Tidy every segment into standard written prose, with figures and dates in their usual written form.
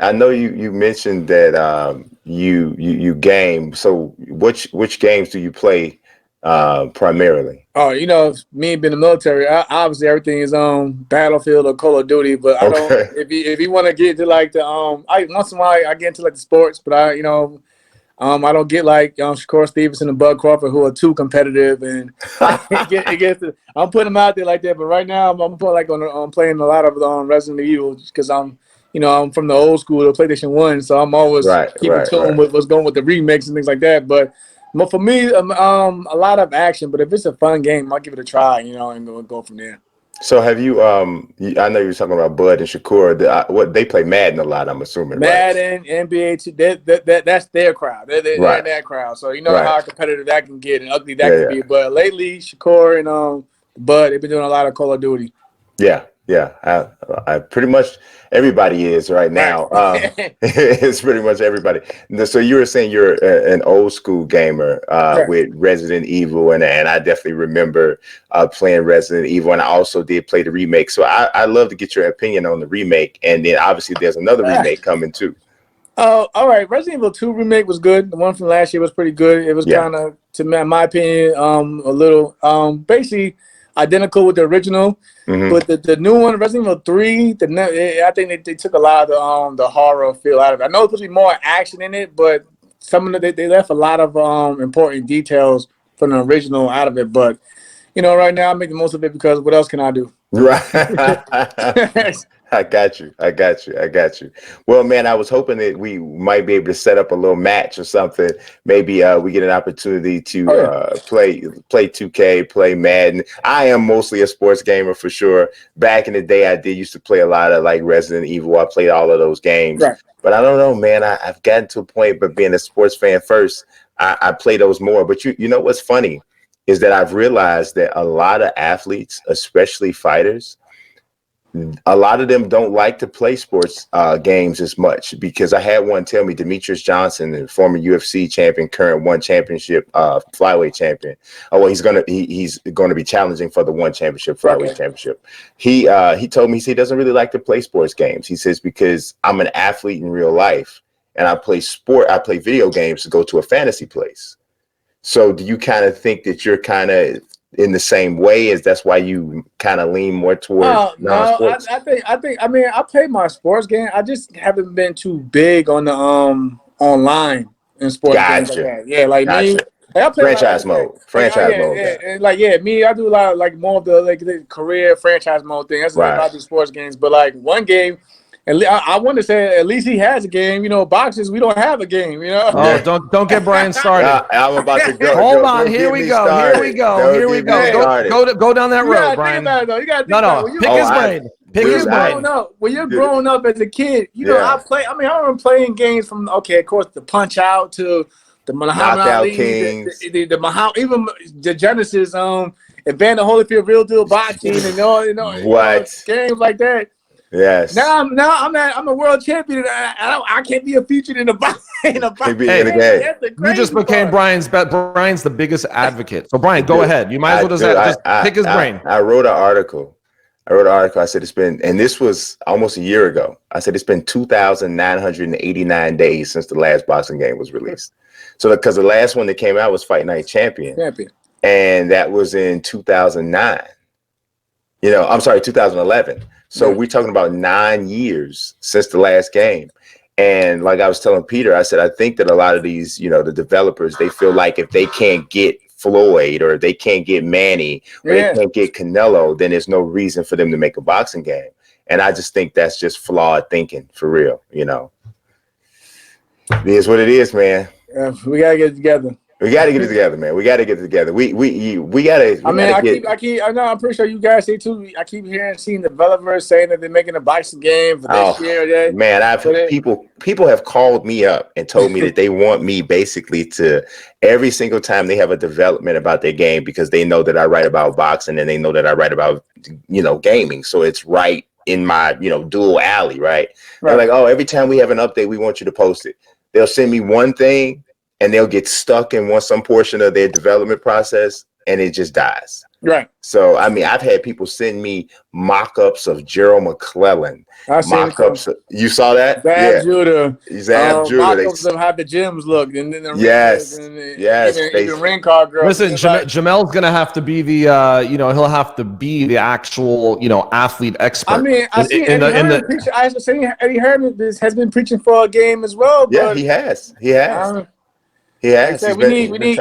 I know you mentioned that you game. So which games do you play primarily? Oh, me being in the military, obviously everything is on Battlefield or Call of Duty. But I don't. Okay. If you want to get to like the I once in a while I get into like the sports, but I don't get like Shakur Stevenson and Bud Crawford, who are too competitive, and I'm putting them out there like that. But right now I'm putting like I'm playing a lot of Resident Evil because I'm from the old school, the PlayStation 1, so I'm always keeping tune with what's going with the remakes and things like that. But for me, a lot of action. But if it's a fun game, I'll give it a try, and go from there. So have you? I know you were talking about Bud and Shakur. What they play Madden a lot, I'm assuming, right? Madden, NBA, that's their crowd. They're in that crowd. So you know how competitive that can get and ugly that can be. But lately, Shakur and Bud, they've been doing a lot of Call of Duty. Yeah. I pretty much everybody is right now. It's pretty much everybody. So you were saying you're an old school gamer with Resident Evil, and I definitely remember playing Resident Evil, and I also did play the remake. So I love to get your opinion on the remake, and then obviously there's another remake coming too. Oh, all right. Resident Evil 2 remake was good. The one from last year was pretty good. It was kind of, to me, in my opinion, a little basically identical with the original. But the new one, Resident Evil 3, I think they took a lot of the horror feel out of it. I know it's supposed to be more action in it, but some of they left a lot of important details from the original out of it. But right now I make the most of it because what else can I do? Right. I got you. Well, man, I was hoping that we might be able to set up a little match or something. Maybe we get an opportunity to play 2K, play Madden. I am mostly a sports gamer for sure. Back in the day, I used to play a lot of like Resident Evil. I played all of those games. Right. But I don't know, man. I've gotten to a point, but being a sports fan first, I play those more. But you know what's funny is that I've realized that a lot of athletes, especially fighters, a lot of them don't like to play sports games as much, because I had one tell me, Demetrius Johnson, the former UFC champion, current one championship flyweight champion. Oh, well, he's gonna be challenging for the one championship flyweight championship. He told me he doesn't really like to play sports games. He says, because I'm an athlete in real life and I play video games to go to a fantasy place. So do you kind of think that you're kind of in the same way, as that's why you kind of lean more towards non-sports? No, I play my sports game. I just haven't been too big on the online in sports games like that. Yeah, like me. Like I play franchise mode. Me, I do a lot of like more of the career franchise mode thing. That's what I do sports games. But like one game, and I want to say at least he has a game. Boxes, we don't have a game. Oh, don't get Brian started. I'm about to go. Hold on, here we go. Go down that road, Brian. You gotta think about it. Pick his brain. Pick his brain. When you're growing up as a kid, I remember playing games from of course, the Punch Out to the Muhammad Ali, Kings, the Muhammad, even the Genesis, Evander Holyfield, Real Deal Boxing, and games like that. Yes. Now I'm a world champion. I can't be featured in a box. You just became Brian's the biggest advocate. So Brian, go ahead. You might as well just pick his brain. I wrote an article. I said and this was almost a year ago. I said it's been 2,989 days since the last boxing game was released. So because the last one that came out was Fight Night Champion. And that was in 2009. 2011. So we're talking about 9 years since the last game. And like I was telling Peter, I said, I think that a lot of these, the developers, they feel like if they can't get Floyd or they can't get Manny or they can't get Canelo, then there's no reason for them to make a boxing game. And I just think that's just flawed thinking, for real. It is what it is, man. We got to get it together. We got to get it together, man. We got to get it together. We got to. I'm pretty sure you guys say too. I keep seeing developers saying that they're making a boxing game for this year. Man, people have called me up and told me that they want me basically to every single time they have a development about their game, because they know that I write about boxing and they know that I write about gaming. So it's right in my dual alley, right? They're like, oh, every time we have an update, we want you to post it. They'll send me one thing, and they'll get stuck in some portion of their development process, and it just dies. Right. So, I mean, I've had people send me mock-ups of Gerald McClellan. Mock-ups. You saw that? Zab Judah. Zab Judah. Mock-ups of how the gyms look. And then even ring card girls. Listen, Jamel's going to have to be the, he'll have to be the actual, athlete expert. I mean, I see Eddie Herring has been preaching for a game as well. But, yeah, he has. He has. We need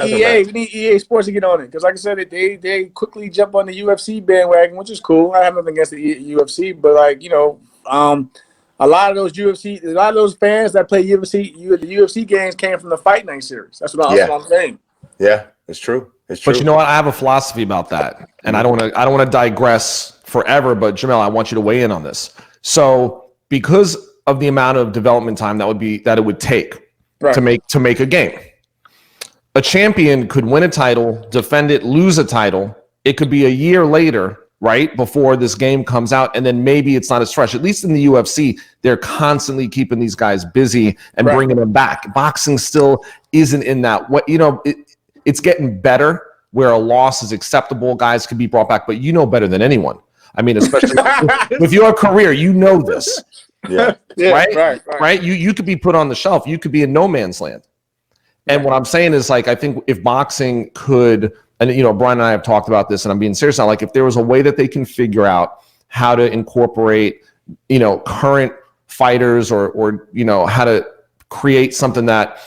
EA Sports to get on it because, like I said, they quickly jump on the UFC bandwagon, which is cool. I have nothing against the UFC, but a lot of those fans that play the UFC games came from the Fight Night series. That's what I'm saying. Yeah, it's true. It's true. But you know what? I have a philosophy about that, and I don't want to digress forever. But Jamel, I want you to weigh in on this. So, because of the amount of development time that it would take to make a game. A champion could win a title, defend it, lose a title. It could be a year later, right, before this game comes out, and then maybe it's not as fresh. At least in the UFC, they're constantly keeping these guys busy and bringing them back. Boxing still isn't in that. It's getting better where a loss is acceptable. Guys can be brought back, but you know better than anyone. I mean, especially with your career, you know this. Yeah. Right. You could be put on the shelf. You could be in no man's land. And what I'm saying is, I think if boxing could, and Brian and I have talked about this, and I'm being serious now, if there was a way that they can figure out how to incorporate, current fighters or how to create something that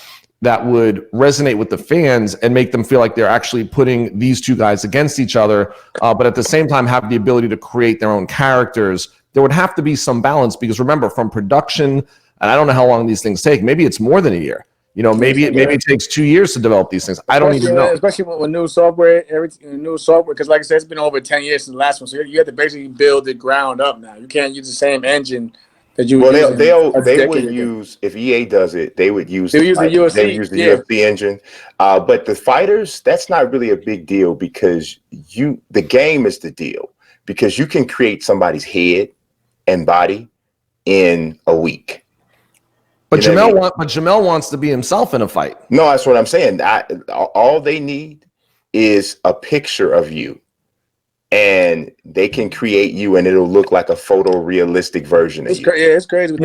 would resonate with the fans and make them feel like they're actually putting these two guys against each other, but at the same time have the ability to create their own characters, there would have to be some balance because remember, from production, and I don't know how long these things take, maybe it's more than a year. Maybe it takes 2 years to develop these things. I don't even know. Especially with new software, because like I said, it's been over 10 years since the last one. So you have to basically build it ground up now. You can't use the same engine that you they would use, if EA does it, they would use the UFC engine. But the fighters, that's not really a big deal because the game is the deal because you can create somebody's head and body in a week. But Jamel wants to be himself in a fight. No, that's what I'm saying. All they need is a picture of you, and they can create you, and it'll look like a photorealistic version of you. It's crazy.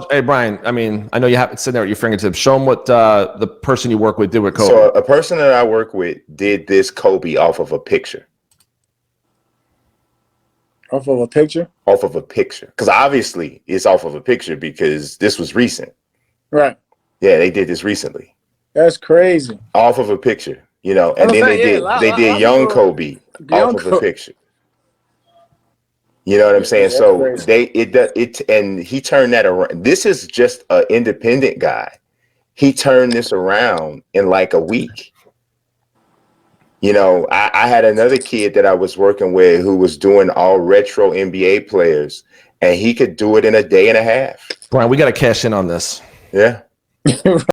Hey, Brian. I mean, I know you have it sitting there at your fingertips. Show them what the person you work with did with Kobe. So a person that I work with did this Kobe off of a picture. Off of a picture? Off of a picture. Because obviously it's off of a picture because this was recent. Right. Yeah, they did this recently. That's crazy. Off of a picture, and then they did young Kobe off of a picture. You know what I'm saying? So and he turned that around. This is just an independent guy. He turned this around in like a week. I had another kid that I was working with who was doing all retro NBA players, and he could do it in a day and a half. Brian, we got to cash in on this. Yeah.